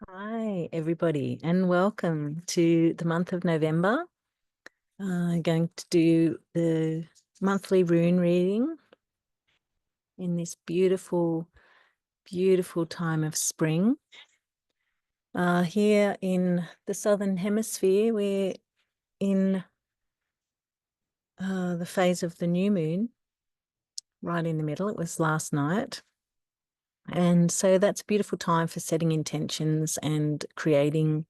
Hi, everybody, and welcome to the month of November. I'm going to do the monthly rune reading in this beautiful, beautiful time of spring. Here in the Southern Hemisphere, we're in the phase of the new moon, right in the middle. It was last night. And so that's a beautiful time for setting intentions and creating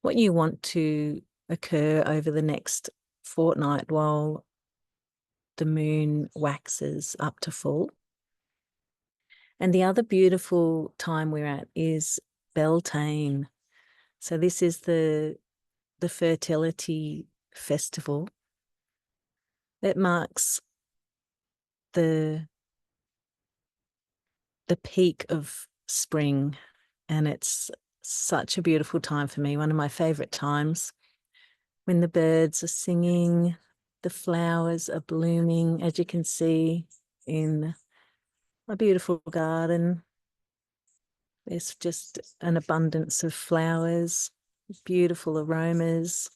what you want to occur over the next fortnight while the moon waxes up to full. And the other beautiful time we're at is Beltane. So this is the fertility festival that marks the peak of spring, and it's such a beautiful time for me, one of my favorite times, when the birds are singing, the flowers are blooming, as you can see in a beautiful garden. There's just an abundance of flowers, beautiful aromas.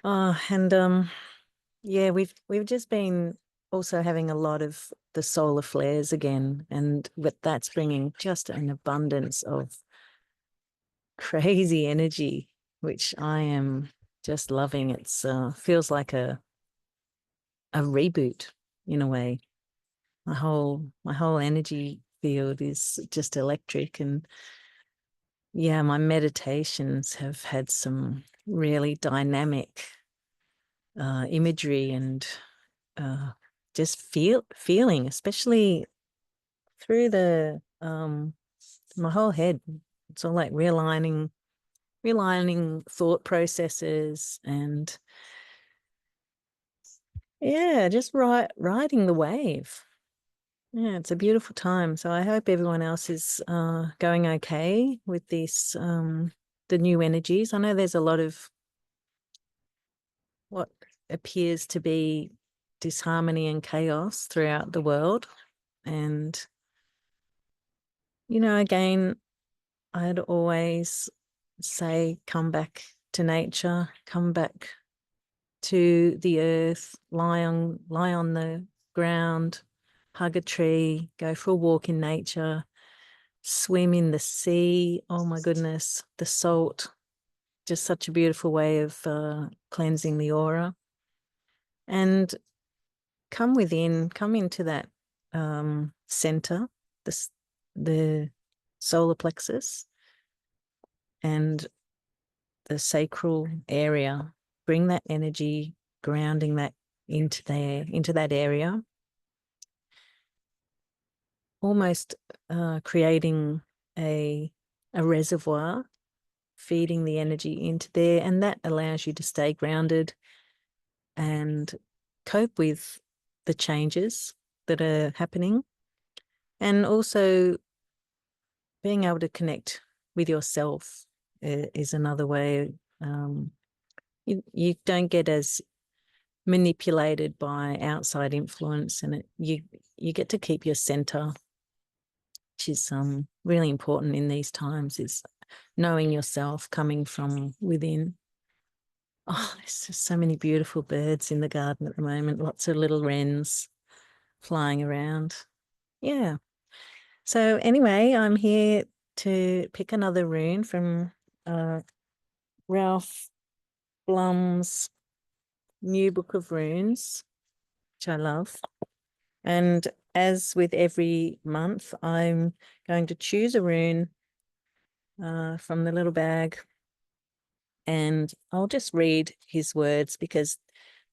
Oh, and yeah, we've just been also having a lot of the solar flares again, and that's bringing just an abundance of crazy energy, which I am just loving. It's feels like a reboot in a way. My whole energy field is just electric, and yeah, my meditations have had some really dynamic imagery and uh, just feeling, especially through the my whole head. It's all like realigning thought processes, and yeah, just riding the wave. Yeah, it's a beautiful time. So I hope everyone else is going okay with this the new energies. I know there's a lot of what appears to be disharmony and chaos throughout the world. And, again, I'd always say come back to nature, come back to the earth, lie on the ground, hug a tree, go for a walk in nature, swim in the sea. Oh my goodness, the salt, just such a beautiful way of cleansing the aura. And come into that center, the solar plexus and the sacral area. Bring that energy, grounding that into that area, almost creating a reservoir, feeding the energy into there, and that allows you to stay grounded and cope with the changes that are happening, and also being able to connect with yourself is another way. You don't get as manipulated by outside influence, and you get to keep your center, which is really important in these times, is knowing yourself, coming from within. Oh, there's just so many beautiful birds in the garden at the moment, lots of little wrens flying around. Yeah. So anyway, I'm here to pick another rune from uh, Ralph Blum's new book of runes, which I love. And as with every month, I'm going to choose a rune from the little bag, and I'll just read his words because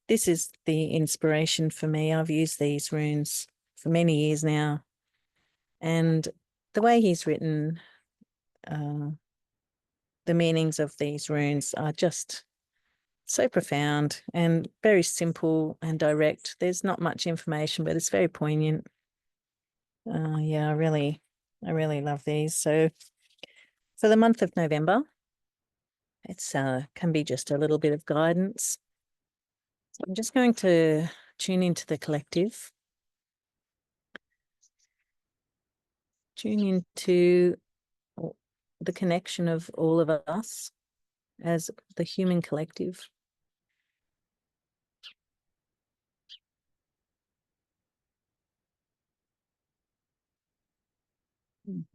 this is the inspiration for me. I've used these runes for many years now, and the way he's written uh, the meanings of these runes are just so profound and very simple and direct. There's not much information, but it's very poignant. Yeah, I really love these. So for the month of November, it's can be just a little bit of guidance. So I'm just going to tune into the collective, tune into the connection of all of us as the human collective.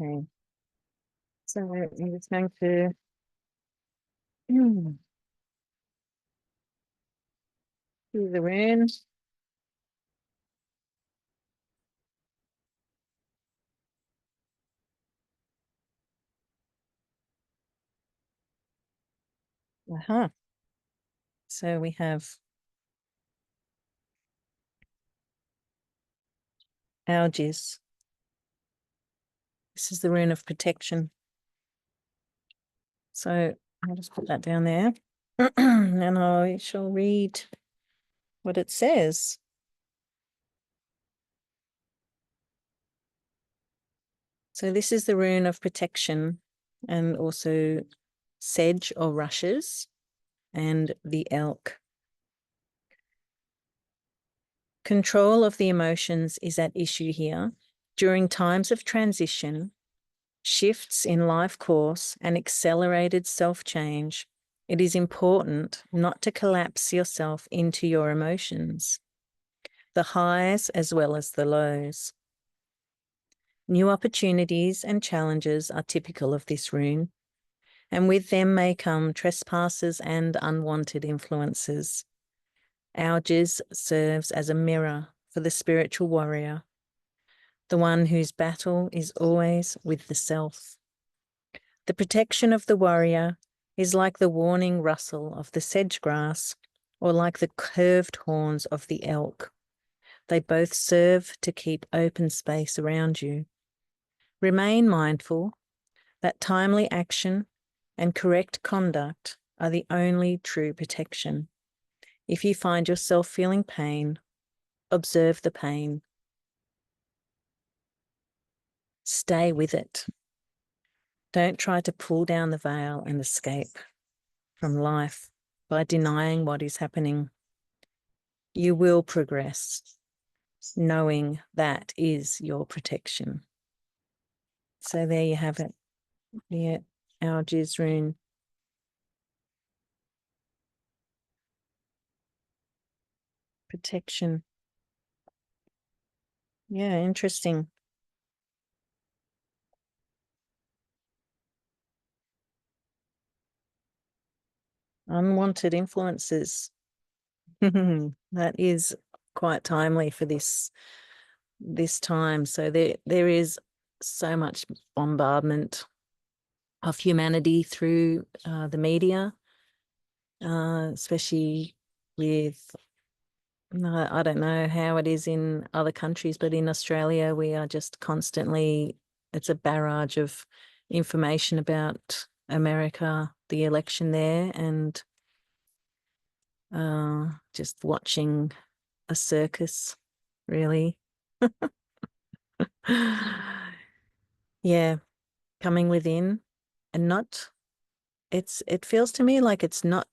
Okay. So I'm just going to do the rune. So we have algaes. This is the rune of protection. So I'll just put that down there and I shall read what it says. So this is the rune of protection, and also sedge or rushes and the elk. Control of the emotions is at issue here. During times of transition, shifts in life course, and accelerated self-change, it is important not to collapse yourself into your emotions, the highs as well as the lows. New opportunities and challenges are typical of this rune, and with them may come trespasses and unwanted influences. Algiz serves as a mirror for the spiritual warrior, the one whose battle is always with the self. The protection of the warrior is like the warning rustle of the sedge grass or like the curved horns of the elk. They both serve to keep open space around you. Remain mindful that timely action and correct conduct are the only true protection. If you find yourself feeling pain, observe the pain. Stay with it. Don't try to pull down the veil and escape from life by denying what is happening. You will progress, knowing that is your protection. So there you have it. Yeah, our Jizz rune. Protection. Yeah, interesting. Unwanted influences. That is quite timely for this time. So there is so much bombardment of humanity through the media, especially with, I don't know how it is in other countries, but in Australia we are just constantly, it's a barrage of information about America, the election there, and just watching a circus, really. Yeah, coming within and not, it feels to me like it's not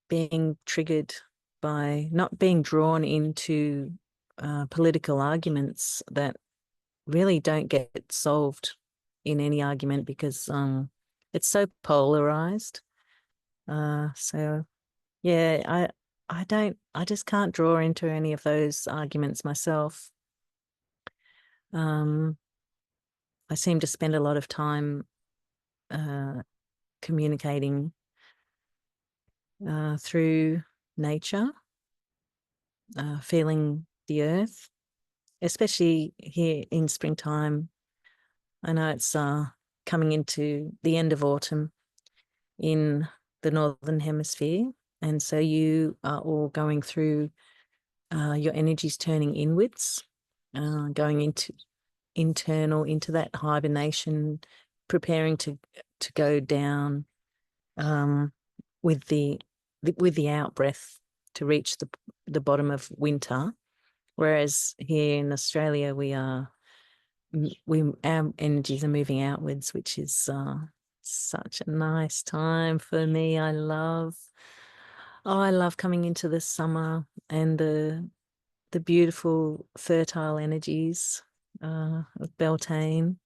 being triggered by, not being drawn into political arguments that really don't get solved in any argument, because it's so polarized. So yeah, I just can't draw into any of those arguments myself. I seem to spend a lot of time communicating through nature, feeling the earth, especially here in springtime. I know it's coming into the end of autumn in the Northern Hemisphere, and so you are all going through your energies turning inwards, going into internal, into that hibernation, preparing to go down with the out breath to reach the bottom of winter. Whereas here in Australia, our energies are moving outwards, which is such a nice time for me. I love coming into the summer and the beautiful fertile energies of Beltane.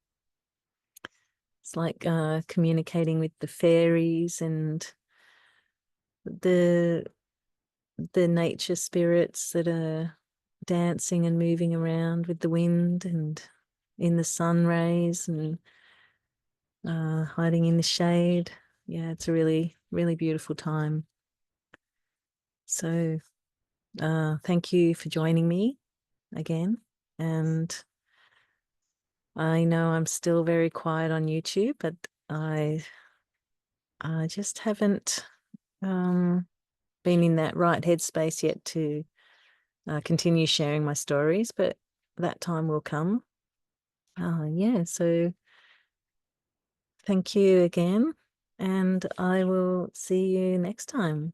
It's like communicating with the fairies and the nature spirits that are dancing and moving around with the wind and in the sun rays and hiding in the shade. Yeah, it's a really, really beautiful time. So thank you for joining me again. And I know I'm still very quiet on YouTube, but I just haven't been in that right headspace yet to continue sharing my stories, but that time will come. Yeah, so thank you again, and I will see you next time.